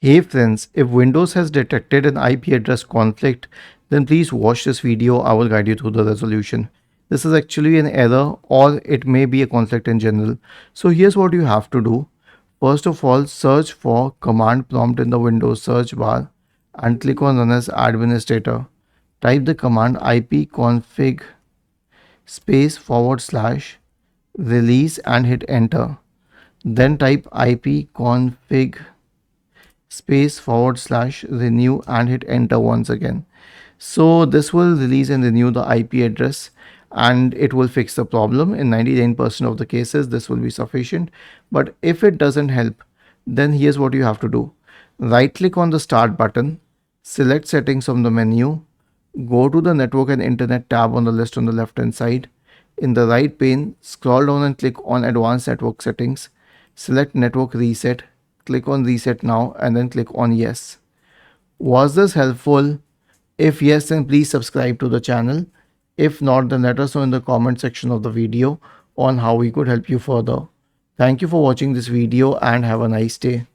Hey friends, if Windows has detected an IP address conflict, then please watch this video. I will guide you through the resolution. This is actually an error or it may be a conflict in general. So here's what you have to do. First of all, search for command prompt in the Windows search bar and click on run as administrator. Type the command ipconfig space / release and hit enter. Then type ipconfig space / renew and hit enter once again. So this will release and renew the IP address and it will fix the problem. In 99% of the cases, this will be sufficient. But if it doesn't help, then here's what you have to do. Right click on the start button, select settings from the menu, go to the network and internet tab on the list on the left hand side. In the right pane, scroll down and click on advanced network settings, select network reset, click on reset now and then click on yes. Was this helpful? If yes, then please subscribe to the channel. If not, then let us know in the comment section of the video on how we could help you further. Thank you for watching this video and have a nice day.